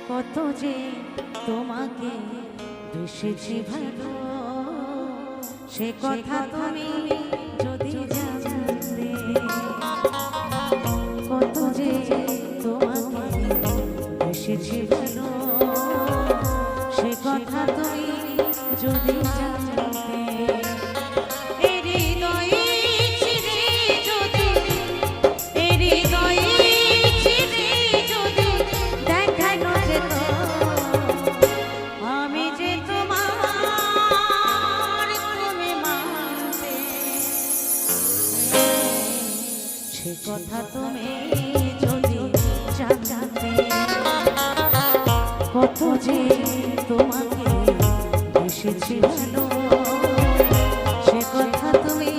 কত যে তোমাকে বেসেছি ভালো, সে কথা তুমি যদি জানতে। কত যে তোমাকে বেসেছি ভালো, সে কথা তুমি যদি জানতে। সে কথা তুমি যদি জানতে, কত যে তোমাকে বেসেছি ভালো, সে কথা তুমি